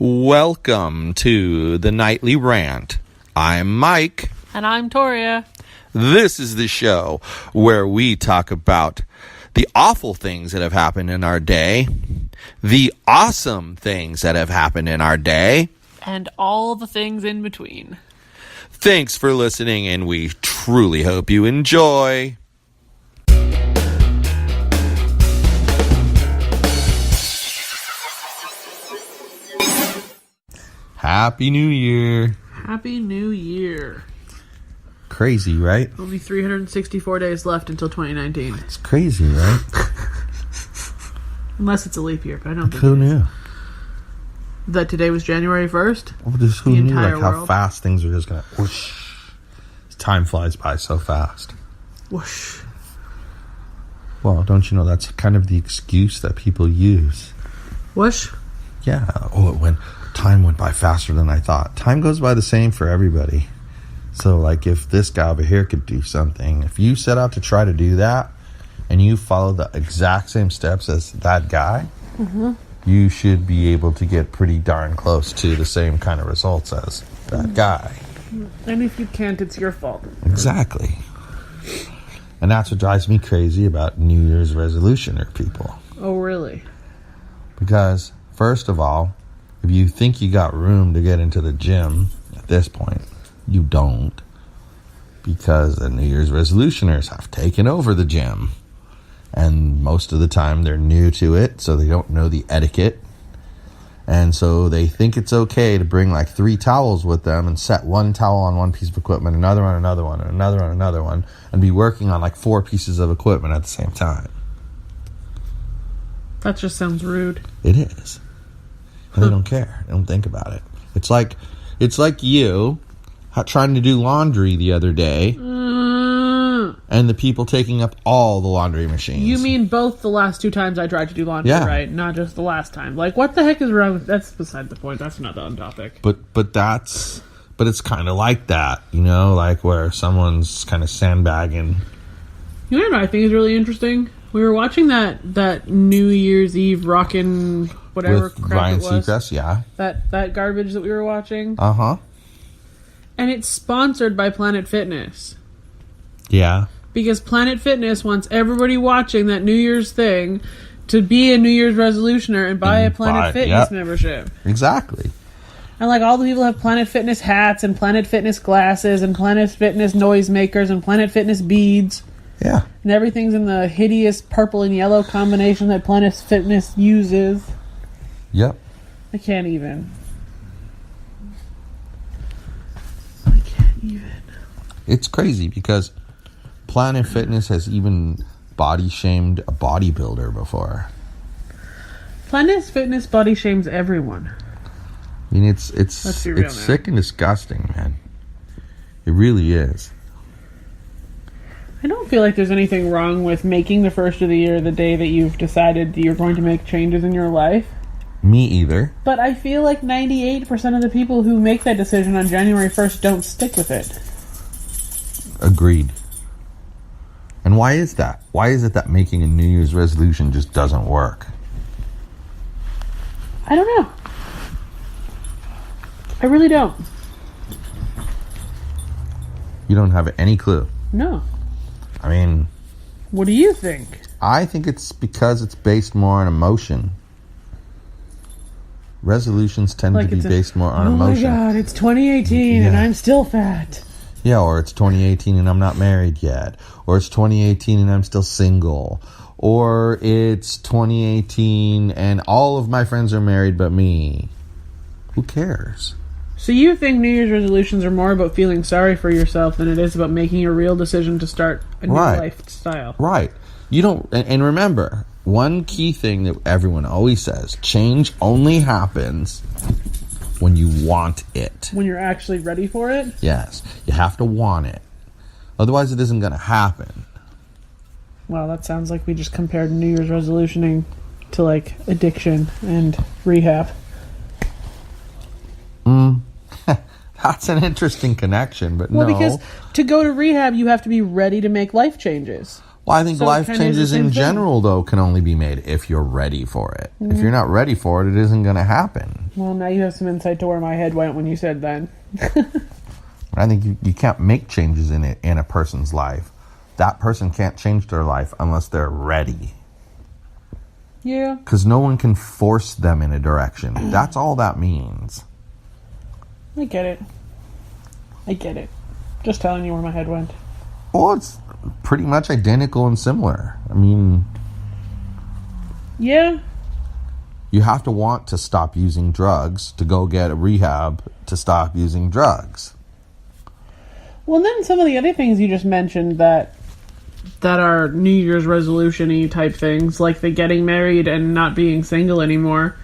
Welcome to the Nightly Rant. I'm Mike. And I'm Torya. This is the show where we talk about the awful things that have happened in our day, the awesome things that have happened in our day, and all the things in between. Thanks for listening, and we truly hope you enjoy. Happy New Year. Happy New Year. Crazy, right? Only 364 days left until 2019. It's crazy, right? Unless it's a leap year, but I don't think Who knew? That today was January 1st? Well, just who knew like how world. fast things are just going to whoosh. Time flies by so fast. Whoosh. Well, don't you know that's kind of the excuse that people use? Whoosh? Yeah. Time went by faster than I thought. Time goes by the same for everybody. So, like, if this guy over here could do something, if you set out to try to do that, and you follow the exact same steps as that guy, you should be able to get pretty darn close to the same kind of results as that guy. And if you can't, it's your fault. Exactly. And that's what drives me crazy about New Year's resolutioner people. Oh, really? Because, first of all, if you think you got room to get into the gym at this point, you don't. Because the New Year's resolutioners have taken over the gym. And most of the time they're new to it, so they don't know the etiquette. And so they think it's okay to bring like 3 towels with them and set one towel on one piece of equipment, another on another one, and another on another one, and be working on like 4 pieces of equipment at the same time. That just sounds rude. It is. And they don't care. They don't think about it. It's like you trying to do laundry the other day, and the people taking up all the laundry machines. You mean both the last 2 times I tried to do laundry, right? Not just the last time. Like, what the heck is wrong with... That's beside the point. That's not on topic. But it's kind of like that, you know? Like where someone's kind of sandbagging. You know what I think is really interesting? We were watching that New Year's Eve rockin' whatever with crap Ryan it was. Seacrest, yeah. That garbage that we were watching. Uh-huh. And it's sponsored by Planet Fitness. Yeah. Because Planet Fitness wants everybody watching that New Year's thing to be a New Year's resolutioner and buy a Planet Fitness membership. Exactly. And like all the people have Planet Fitness hats and Planet Fitness glasses and Planet Fitness noisemakers and Planet Fitness beads. Yeah. And everything's in the hideous purple and yellow combination that Planet Fitness uses. Yep. I can't even. It's crazy because Planet Fitness has even body shamed a bodybuilder before. Planet Fitness body shames everyone. I mean, it's sick and disgusting, man. It really is. I don't feel like there's anything wrong with making the first of the year the day that you've decided that you're going to make changes in your life. Me either. But I feel like 98% of the people who make that decision on January 1st don't stick with it. Agreed. And why is that? Why is it that making a New Year's resolution just doesn't work? I don't know. I really don't. You don't have any clue? No. I mean... What do you think? I think it's because it's based more on emotion. Resolutions tend to be based more on emotion. Oh my god, it's 2018 and I'm still fat. Yeah, or it's 2018 and I'm not married yet. Or it's 2018 and I'm still single. Or it's 2018 and all of my friends are married but me. Who cares? So you think New Year's resolutions are more about feeling sorry for yourself than it is about making a real decision to start a new lifestyle? Right. You don't... And remember, one key thing that everyone always says, change only happens when you want it. When you're actually ready for it? Yes. You have to want it. Otherwise, it isn't going to happen. Well, that sounds like we just compared New Year's resolutioning to, like, addiction and rehab. That's an interesting connection, but well, no. Well, because to go to rehab, you have to be ready to make life changes. Well, I think life changes in general, though, can only be made if you're ready for it. Mm-hmm. If you're not ready for it, it isn't going to happen. Well, now you have some insight to where my head went when you said that. I think you can't make changes in a person's life. That person can't change their life unless they're ready. Yeah. Because no one can force them in a direction. That's all that means. I get it. Just telling you where my head went. Well, it's pretty much identical and similar. I mean... Yeah. You have to want to stop using drugs to go get a rehab to stop using drugs. Well, then some of the other things you just mentioned that are New Year's resolution-y type things, like the getting married and not being single anymore,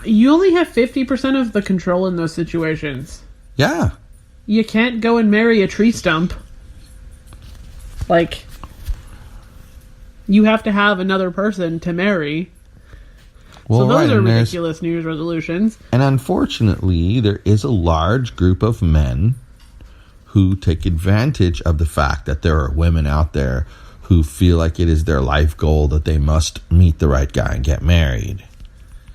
you only have 50% of the control in those situations. Yeah. You can't go and marry a tree stump. Like, you have to have another person to marry. Well, so those are ridiculous New Year's resolutions. And unfortunately, there is a large group of men who take advantage of the fact that there are women out there who feel like it is their life goal that they must meet the right guy and get married.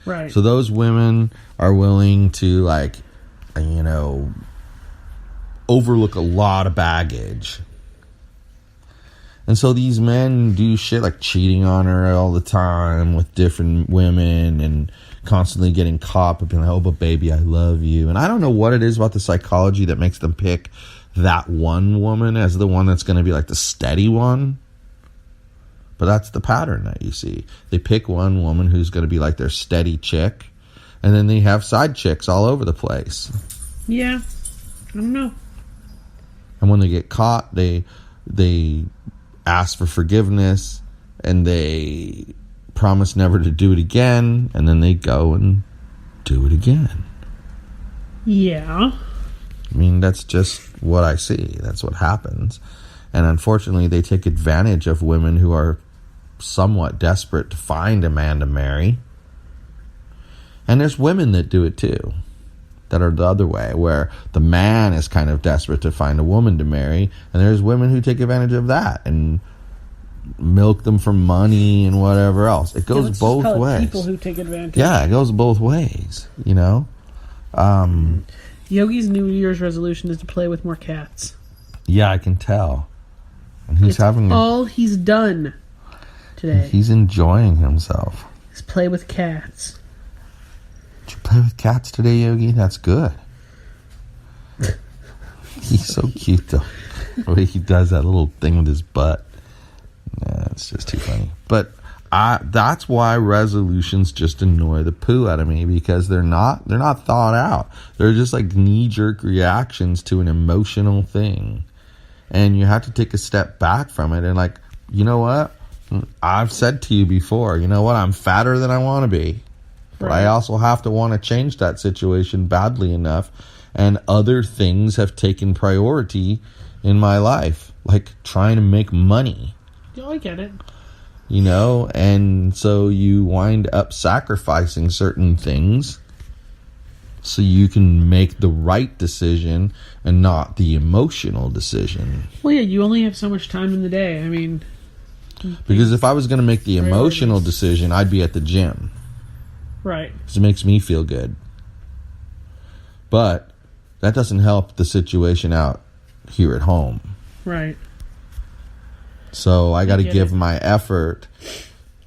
Right. So those women are willing to, overlook a lot of baggage. And so these men do shit like cheating on her all the time with different women and constantly getting caught up being like, oh, but baby, I love you. And I don't know what it is about the psychology that makes them pick that one woman as the one that's going to be like the steady one. But that's the pattern that you see. They pick one woman who's going to be like their steady chick, and then they have side chicks all over the place. Yeah. I don't know. And when they get caught, they ask for forgiveness, and they promise never to do it again, and then they go and do it again. Yeah. I mean, that's just what I see. That's what happens. And unfortunately, they take advantage of women who are somewhat desperate to find a man to marry. And there's women that do it too, that are the other way, where the man is kind of desperate to find a woman to marry, and there's women who take advantage of that and milk them for money and whatever else. It goes both ways. People who take advantage. Yeah, it goes both ways, you know? Yogi's New Year's resolution is to play with more cats. Yeah, I can tell. And he's all he's done today. He's enjoying himself. Is play with cats. Did you play with cats today, Yogi? That's good. He's so cute, though. The way he does that little thing with his butt. Yeah, it's just too funny. But that's why resolutions just annoy the poo out of me, because they're not thought out. They're just like knee-jerk reactions to an emotional thing. And you have to take a step back from it and like, you know what? I've said to you before, you know what? I'm fatter than I want to be. But I also have to want to change that situation badly enough. And other things have taken priority in my life, like trying to make money. Yeah, I get it. You know, and so you wind up sacrificing certain things so you can make the right decision and not the emotional decision. Well, yeah, you only have so much time in the day. I mean... Because if I was going to make the emotional decision, I'd be at the gym. Right. Because it makes me feel good. But that doesn't help the situation out here at home. Right. So I got to give my effort.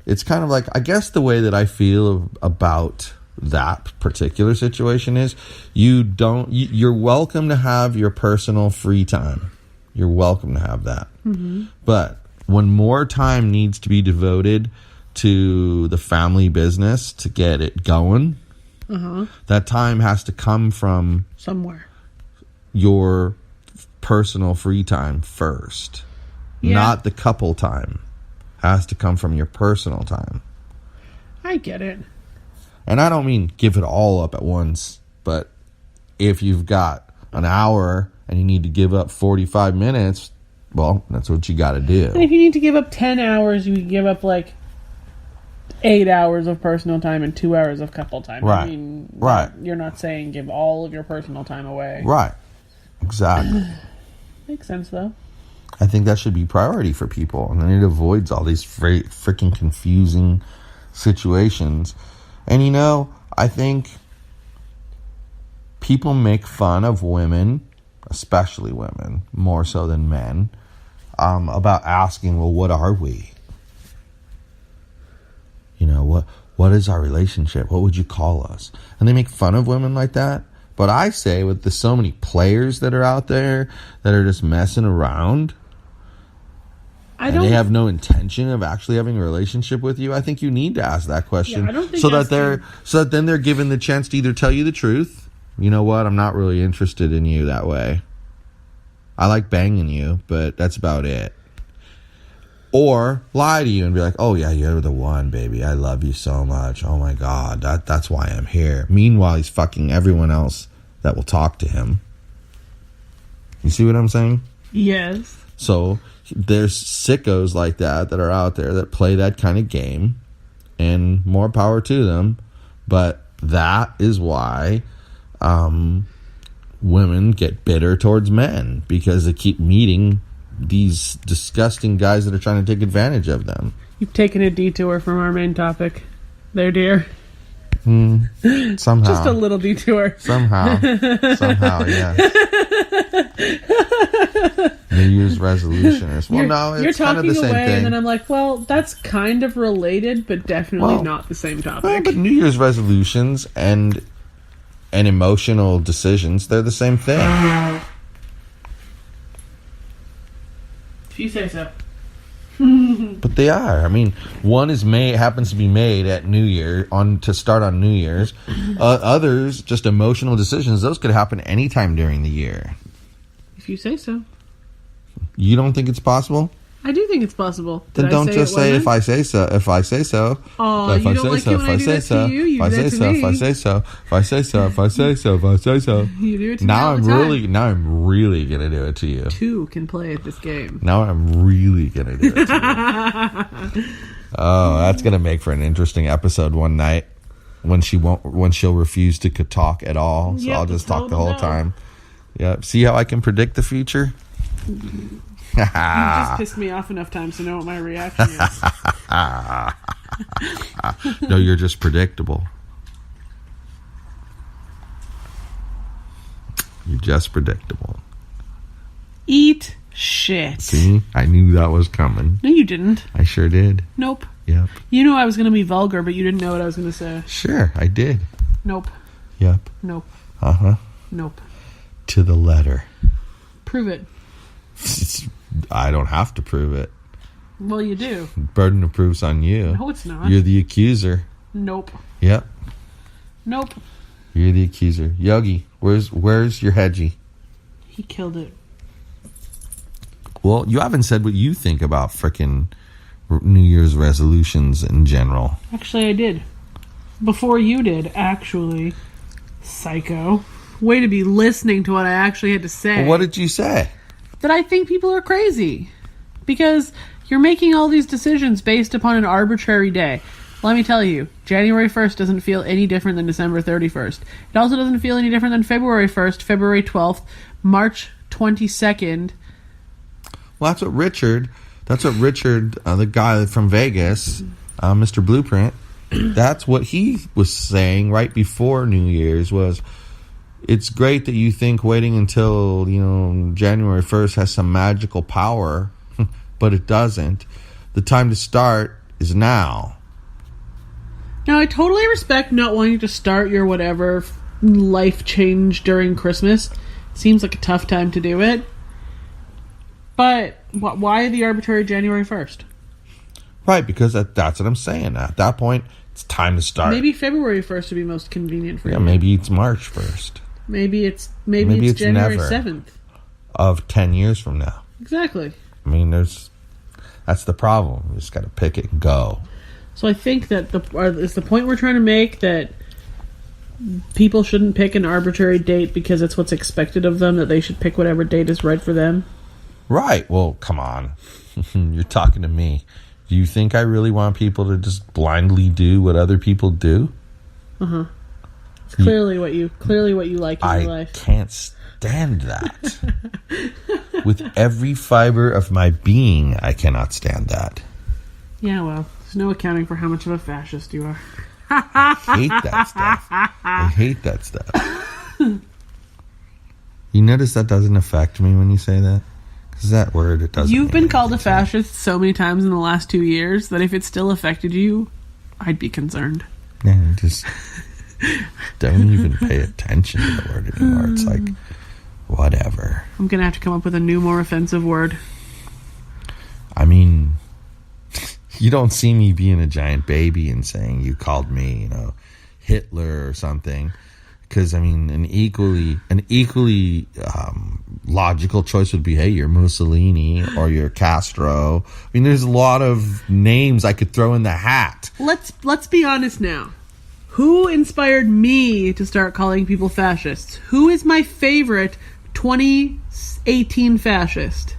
It's kind of like, I guess the way that I feel about that particular situation is you're welcome to have your personal free time. You're welcome to have that. Mm-hmm. But when more time needs to be devoted to the family business to get it going, that time has to come from somewhere. Your personal free time first. Yeah. Not the couple time. Has to come from your personal time. I get it. And I don't mean give it all up at once, but if you've got an hour and you need to give up 45 minutes, well, that's what you got to do. And if you need to give up 10 hours, you can give up like 8 hours of personal time and 2 hours of couple time. Right. I mean, right. You're not saying give all of your personal time away. Right. Exactly. Makes sense, though. I think that should be priority for people, and then it avoids all these freaking confusing situations. And you know, I think people make fun of women, especially women, more so than men, about asking, well, what are we? You know, what is our relationship? What would you call us? And they make fun of women like that. But I say, with the so many players that are out there that are just messing around, they have no intention of actually having a relationship with you, I think you need to ask that question. Yeah, I don't think so that then they're given the chance to either tell you the truth. You know what? I'm not really interested in you that way. I like banging you, but that's about it. Or lie to you and be like, oh yeah, you're the one, baby. I love you so much. Oh my God, that's why I'm here. Meanwhile, he's fucking everyone else that will talk to him. You see what I'm saying? Yes. So there's sickos like that are out there that play that kind of game, and more power to them. But that is why women get bitter towards men, because they keep meeting these disgusting guys that are trying to take advantage of them. You've taken a detour from our main topic there, dear. Somehow. Just a little detour. Somehow, yeah. New Year's resolutioners. Well, no, it's kind of the same thing. And then I'm like, well, that's kind of related, but definitely not the same topic. Well, but New Year's resolutions and emotional decisions, they're the same thing. If you say so. But they are. I mean, one happens to be made at New Year to start on New Year's. Others, just emotional decisions, those could happen anytime during the year. If you say so. You don't think it's possible? I do think it's possible. Then don't just say if I say so. If I say so. Oh, you don't like it when I do that to you? You do that to me. If I say so. If I say so. If I say so. If I say so. You do it to me all the time. Now I'm really gonna do it to you. Two can play at this game. Now I'm really gonna do it to you. Oh, that's gonna make for an interesting episode one night when she'll refuse to talk at all. So I'll just talk the whole time. Yeah. See how I can predict the future? You just pissed me off enough times to know what my reaction is. No, you're just predictable. You're just predictable. Eat shit. See? I knew that was coming. No, you didn't. I sure did. Nope. Yep. You knew I was going to be vulgar, but you didn't know what I was going to say. Sure, I did. Nope. Yep. Nope. Uh-huh. Nope. To the letter. Prove it. I don't have to prove it. Well, you do. Burden of proof's on you. No, it's not. You're the accuser. Nope. Yep. Nope. You're the accuser. Yogi, where's your hedgie? He killed it. Well, you haven't said what you think about frickin' New Year's resolutions in general. Actually, I did. Before you did, actually. Psycho. Way to be listening to what I actually had to say. Well, what did you say? That I think people are crazy. Because you're making all these decisions based upon an arbitrary day. Let me tell you, January 1st doesn't feel any different than December 31st. It also doesn't feel any different than February 1st, February 12th, March 22nd. Well, that's what Richard, the guy from Vegas, Mr. Blueprint, that's what he was saying right before New Year's was, it's great that you think waiting until, January 1st has some magical power, but it doesn't. The time to start is now. Now, I totally respect not wanting to start your whatever life change during Christmas. Seems like a tough time to do it. But why the arbitrary January 1st? Right, because that's what I'm saying. At that point, it's time to start. Maybe February 1st would be most convenient for you. Yeah, maybe it's March 1st. Maybe it's January never 7th. Of 10 years from now. Exactly. I mean, that's the problem. You just got to pick it and go. So I think that is the point we're trying to make that people shouldn't pick an arbitrary date because it's what's expected of them, that they should pick whatever date is right for them. Right. Well, come on. You're talking to me. Do you think I really want people to just blindly do what other people do? Uh-huh. It's clearly what you like in your life. I can't stand that. With every fiber of my being, I cannot stand that. Yeah, well, there's no accounting for how much of a fascist you are. I hate that stuff. You notice that doesn't affect me when you say that? Because that word, it doesn't. You've been called a fascist so many times in the last 2 years that if it still affected you, I'd be concerned. Yeah, just don't even pay attention to the word anymore. It's like, whatever. I'm going to have to come up with a new, more offensive word. I mean, you don't see me being a giant baby and saying you called me, Hitler or something. Because, I mean, an equally logical choice would be, hey, you're Mussolini or you're Castro. I mean, there's a lot of names I could throw in the hat. Let's be honest now. Who inspired me to start calling people fascists? Who is my favorite 2018 fascist?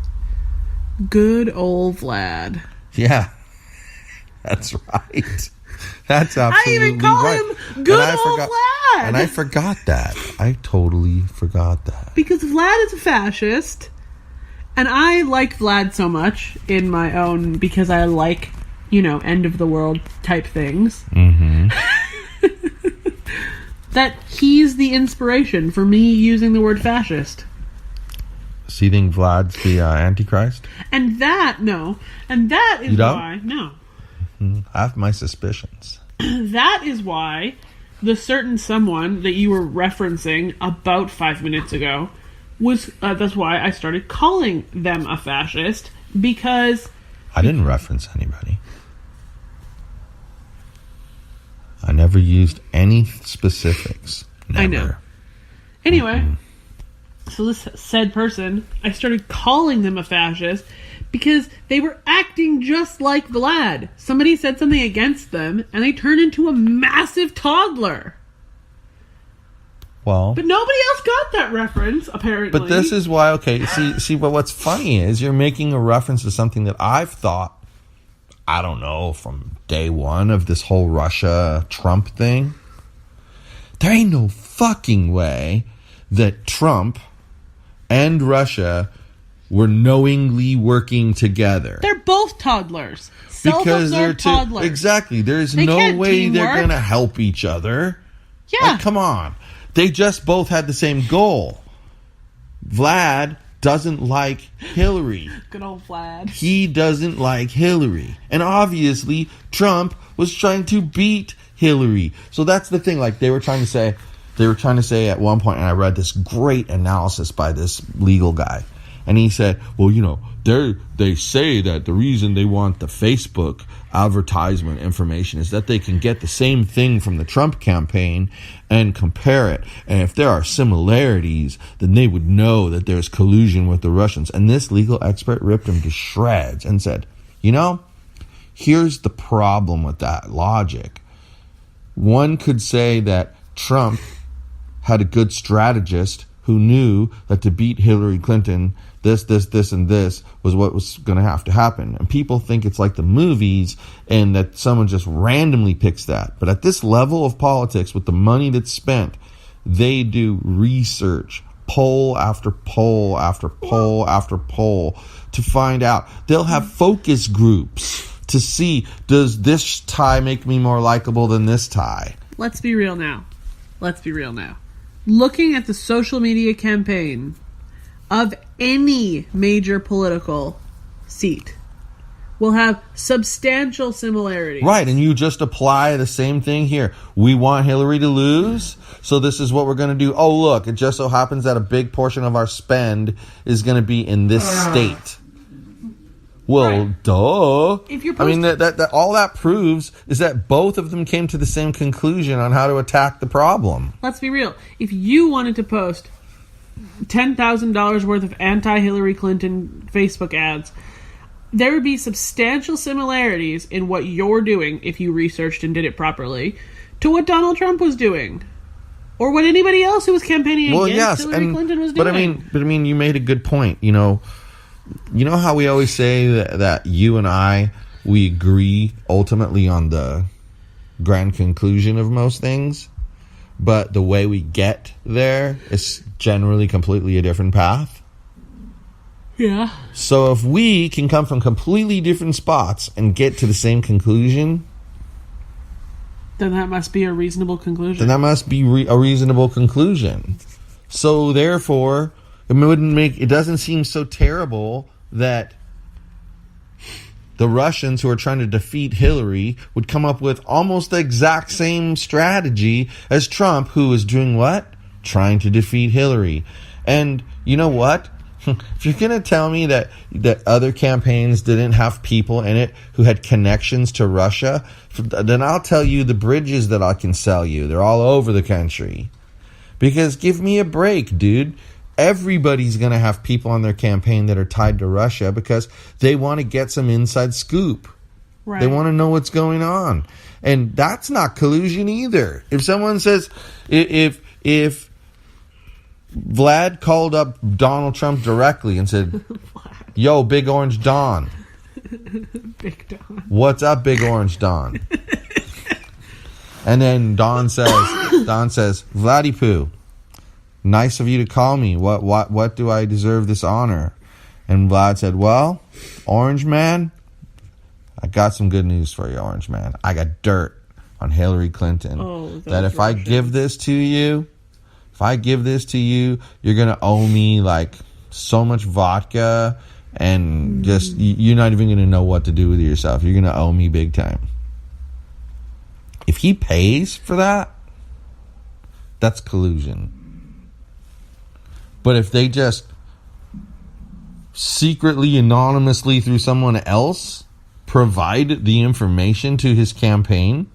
Good old Vlad. Yeah, that's right. That's absolutely right. I even call him good old Vlad. And I forgot that. I totally forgot that. Because Vlad is a fascist, and I like Vlad so much in my own, because I like, end of the world type things. Mm-hmm. That he's the inspiration for me using the word fascist. So you think Vlad's the Antichrist? And that is why, no. I have my suspicions. That is why the certain someone that you were referencing about 5 minutes ago was, that's why I started calling them a fascist, because... I didn't reference anybody. I never used any specifics. Never. I know. Anyway, so this said person, I started calling them a fascist because they were acting just like Vlad. Somebody said something against them, and they turned into a massive toddler. Well, but nobody else got that reference, apparently. But this is why, okay, see, but what's funny is you're making a reference to something that I've thought, I don't know, from day one of this whole Russia-Trump thing. There ain't no fucking way that Trump and Russia were knowingly working together. They're both toddlers. Because they're toddlers. Exactly. There's no way they're going to help each other. Yeah. Like, come on. They just both had the same goal. Vlad doesn't like Hillary. Good old Vlad. He doesn't like Hillary. And obviously, Trump was trying to beat Hillary. So that's the thing. Like, they were trying to say at one point, and I read this great analysis by this legal guy. And he said, well, they say that the reason they want the Facebook advertisement information is that they can get the same thing from the Trump campaign and compare it. And if there are similarities, then they would know that there's collusion with the Russians. And this legal expert ripped him to shreds and said, here's the problem with that logic. One could say that Trump had a good strategist who knew that to beat Hillary Clinton, this, and this was what was going to have to happen. And people think it's like the movies and that someone just randomly picks that. But at this level of politics, with the money that's spent, they do research, poll after poll after poll after poll to find out. They'll have focus groups to see, does this tie make me more likable than this tie? Let's be real now. Looking at the social media campaign of any major political seat will have substantial similarities. Right, and you just apply the same thing here. We want Hillary to lose, so this is what we're going to do. Oh, look, it just so happens that a big portion of our spend is going to be in this state. Well, right. Duh. I mean, that all that proves is that both of them came to the same conclusion on how to attack the problem. Let's be real. If you wanted to post $10,000 worth of anti-Hillary Clinton Facebook ads, there would be substantial similarities in what you're doing, if you researched and did it properly, to what Donald Trump was doing. Or what anybody else who was campaigning against Hillary Clinton was doing. But I mean, you made a good point. You know how we always say that you and I, we agree ultimately on the grand conclusion of most things, but the way we get there is generally completely a different path? Yeah. So if we can come from completely different spots and get to the same conclusion, then that must be a reasonable conclusion. a reasonable conclusion. So therefore, It doesn't seem so terrible that the Russians who are trying to defeat Hillary would come up with almost the exact same strategy as Trump, who is doing what? Trying to defeat Hillary. And you know what? If you're going to tell me that other campaigns didn't have people in it who had connections to Russia, then I'll tell you the bridges that I can sell you. They're all over the country. Because give me a break, dude. Everybody's going to have people on their campaign that are tied to Russia because they want to get some inside scoop. Right. They want to know what's going on. And that's not collusion either. If someone says, if Vlad called up Donald Trump directly and said, yo, Big Orange Don. Big Don. What's up, Big Orange Don? And then Don says, Vladdy Poo, nice of you to call me. What do I deserve this honor? And Vlad said, well, Orange Man, I got some good news for you, Orange Man. I got dirt on Hillary Clinton. That if I give this to you, you're going to owe me like so much vodka and just you're not even going to know what to do with yourself. You're going to owe me big time. If he pays for that, that's collusion. But if they just secretly, anonymously, through someone else, provide the information to his campaign,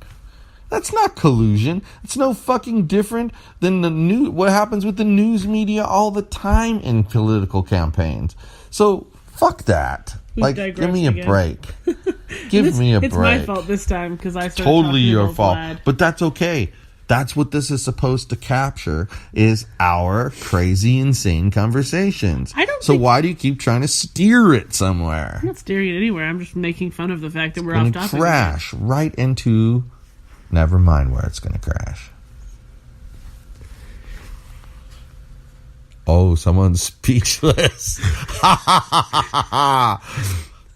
that's not collusion. It's no fucking different than what happens with the news media all the time in political campaigns. So, fuck that. Give me a break. Give me a break. It's my fault this time because I started totally your fault. Vlad. But that's okay. That's what this is supposed to capture, is our crazy, insane conversations. Why do you keep trying to steer it somewhere? I'm not steering it anywhere. I'm just making fun of the fact that we're off topic. Crash right into... Never mind where it's going to crash. Oh, someone's speechless.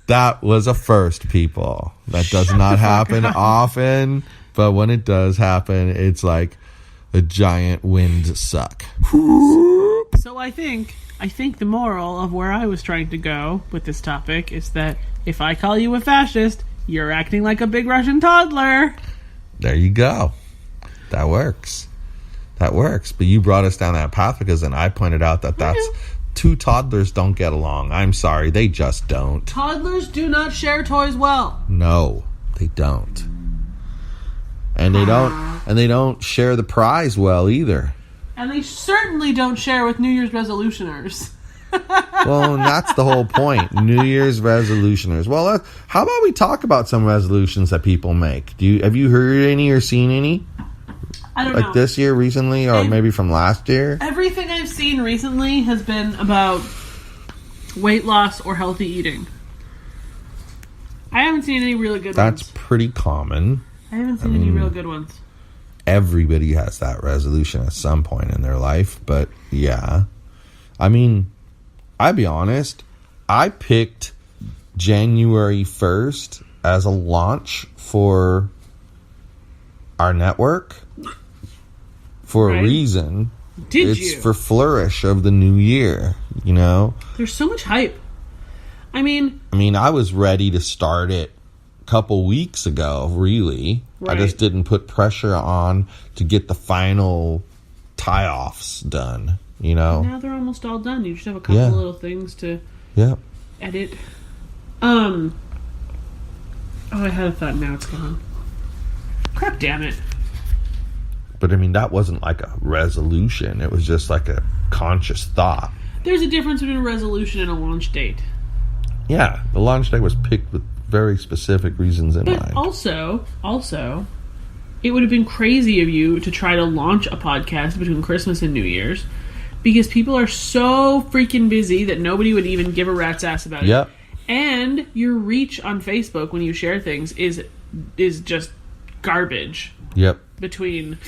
That was a first, people. That does not happen often, but when it does happen, it's like a giant wind suck. So I think the moral of where I was trying to go with this topic is that if I call you a fascist, you're acting like a big Russian toddler. There you go. That works. But you brought us down that path because then I pointed out that's two toddlers don't get along. I'm sorry, they just don't. Toddlers do not share toys well. No, they don't. And they don't share the prize well either. And they certainly don't share with New Year's resolutioners. Well, and that's the whole point. New Year's resolutioners. Well, how about we talk about some resolutions that people make? Have you heard any or seen any? I don't know. Like this year recently, or maybe from last year? Everything I've seen recently has been about weight loss or healthy eating. I haven't seen any really good ones. That's pretty common. I haven't seen any real good ones. Everybody has that resolution at some point in their life, but yeah. I mean, I'll be honest, I picked January 1st as a launch for our network for a reason. It's for flourish of the new year, you know? There's so much hype. I mean, I was ready to start it a couple weeks ago, really. Right. I just didn't put pressure on to get the final tie-offs done. You know, now they're almost all done. You just have a couple of little things to edit. Oh, I had a thought. Now it's gone. Crap, damn it. But I mean, that wasn't like a resolution. It was just like a conscious thought. There's a difference between a resolution and a launch date. Yeah, the launch date was picked with very specific reasons in mind. Also, it would have been crazy of you to try to launch a podcast between Christmas and New Year's. Because people are so freaking busy that nobody would even give a rat's ass about it. Yep. And your reach on Facebook when you share things is just garbage. Yep. Between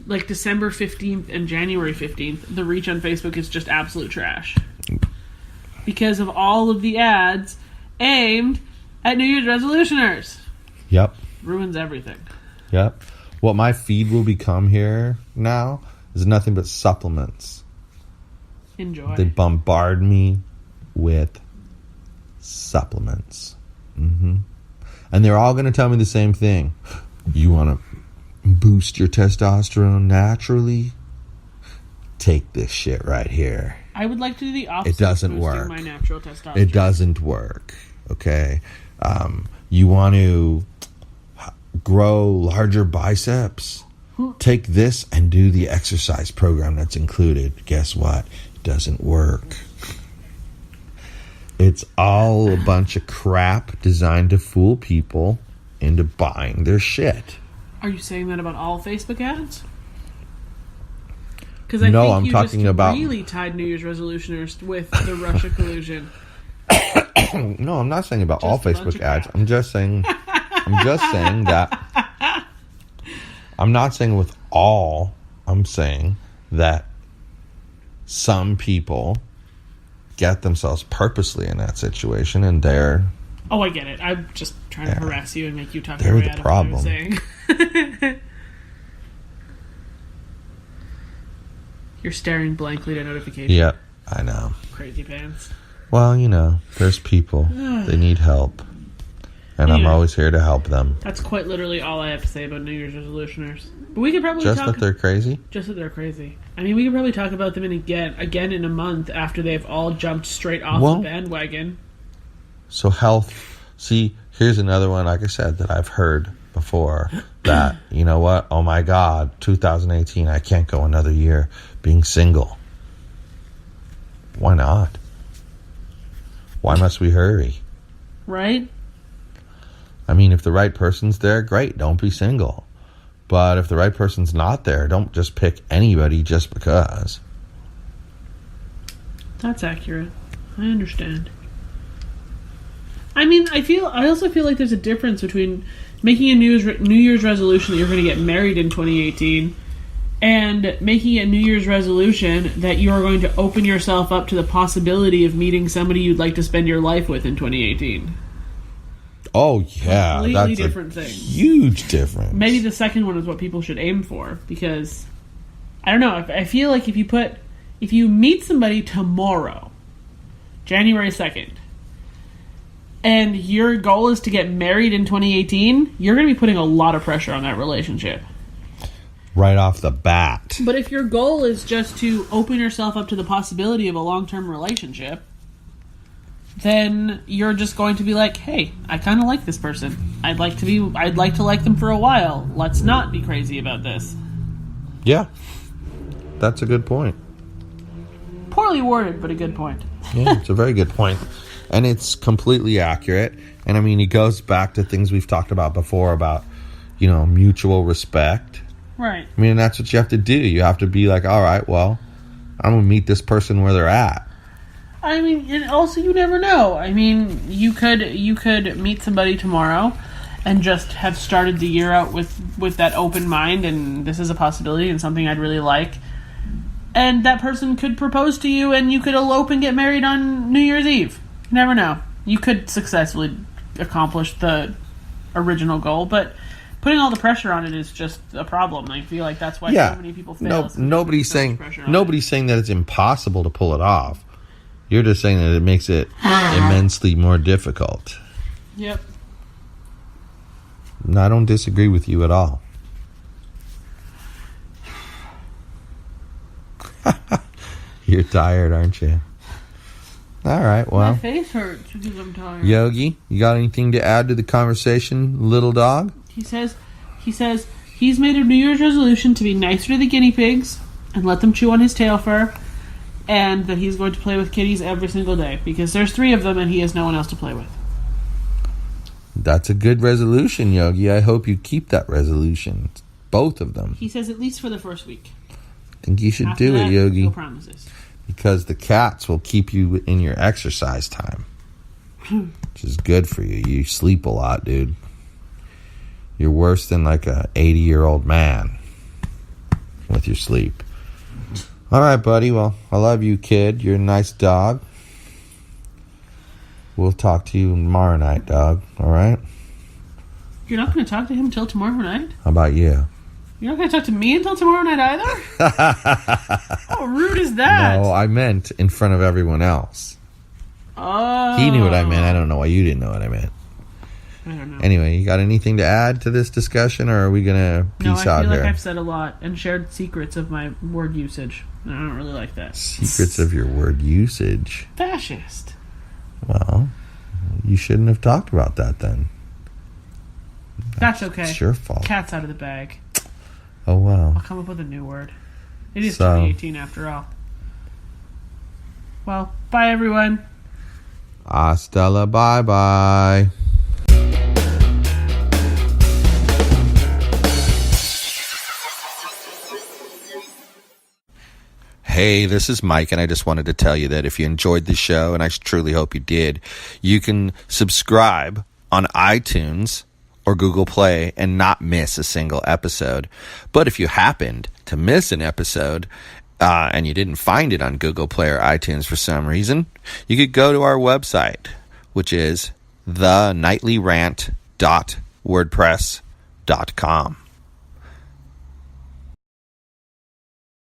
like December 15th and January 15th, the reach on Facebook is just absolute trash. Because of all of the ads aimed at New Year's resolutioners. Yep. Ruins everything. Yep. What my feed will become here now is nothing but supplements. Enjoy. They bombard me with supplements. And they're all going to tell me the same thing. You want to boost your testosterone naturally? Take this shit right here. I would like to do the opposite. It doesn't of boosting work. My natural testosterone. It doesn't work. Okay. You want to grow larger biceps? Take this and do the exercise program that's included. Guess what? It doesn't work. It's all a bunch of crap designed to fool people into buying their shit. Are you saying that about all Facebook ads? Because I'm talking about really tied New Year's resolutioners with the Russia collusion. No, I'm not saying about all Facebook ads. Crap. I'm just saying that I'm not saying with all. I'm saying that some people get themselves purposely in that situation, and they're... Oh, I get it. I'm just trying to harass you and make you talk They're your way the out of problem. what I was saying. You're staring blankly at notifications. Yeah, I know. Crazy pants. Well, there's people. They need help. And I'm always here to help them. That's quite literally all I have to say about New Year's resolutioners. But we could probably Just talk... that they're crazy? Just that they're crazy. I mean, we could probably talk about them again in a month after they've all jumped straight off the bandwagon. So health... See, here's another one, like I said, that I've heard before. That, you know what? Oh my God, 2018, I can't go another year being single. Why not? Why must we hurry? Right? I mean, if the right person's there, great, don't be single. But if the right person's not there, don't just pick anybody just because. That's accurate. I understand. I mean, I also feel like there's a difference between making a New Year's resolution that you're going to get married in 2018 and making a New Year's resolution that you are going to open yourself up to the possibility of meeting somebody you'd like to spend your life with in 2018. Oh, yeah. Completely that's different a thing. Huge difference. Maybe the second one is what people should aim for, because I don't know. I feel like if you meet somebody tomorrow, January 2nd, and your goal is to get married in 2018, you're going to be putting a lot of pressure on that relationship. Right off the bat. But if your goal is just to open yourself up to the possibility of a long-term relationship, then you're just going to be like, hey, I kind of like this person. I'd like to like them for a while. Let's not be crazy about this. Yeah. That's a good point. Poorly worded, but a good point. Yeah, it's a very good point. And it's completely accurate. And I mean, it goes back to things we've talked about before about, mutual respect. Right. I mean, that's what you have to do. You have to be like, all right, well, I'm going to meet this person where they're at. I mean, and also you never know. I mean, you could meet somebody tomorrow and just have started the year out with that open mind, and this is a possibility and something I'd really like. And that person could propose to you, and you could elope and get married on New Year's Eve. You never know. You could successfully accomplish the original goal, but putting all the pressure on it is just a problem. I feel like that's why so many people fail. Nobody's saying that it's impossible to pull it off. You're just saying that it makes it immensely more difficult. Yep. And I don't disagree with you at all. You're tired, aren't you? All right, well. My face hurts because I'm tired. Yogi, you got anything to add to the conversation, little dog? He says he's made a New Year's resolution to be nicer to the guinea pigs and let them chew on his tail fur, and that he's going to play with kitties every single day because there's 3 of them and he has no one else to play with. That's a good resolution, Yogi. I hope you keep that resolution. Both of them. He says at least for the first week. I think you should After do that, it, Yogi. No promises. Because the cats will keep you in your exercise time. Which is good for you. You sleep a lot, dude. You're worse than like a 80-year-old man with your sleep. All right, buddy. Well, I love you, kid. You're a nice dog. We'll talk to you tomorrow night, dog. All right? You're not going to talk to him until tomorrow night? How about you? You're not going to talk to me until tomorrow night either? How rude is that? No, I meant in front of everyone else. Oh. He knew what I meant. I don't know why you didn't know what I meant. I don't know. Anyway, you got anything to add to this discussion, or are we going to peace out here? No, I feel like I've said a lot and shared secrets of my word usage. And I don't really like that. Secrets of your word usage. Fascist. Well, you shouldn't have talked about that then. That's okay. It's your fault. Cat's out of the bag. Oh, wow. I'll come up with a new word. It is So, 2018 after all. Well, bye everyone. Hasta la bye-bye. Hey, this is Mike, and I just wanted to tell you that if you enjoyed the show, and I truly hope you did, you can subscribe on iTunes or Google Play and not miss a single episode. But if you happened to miss an episode and you didn't find it on Google Play or iTunes for some reason, you could go to our website, which is theNightlyRant.wordpress.com.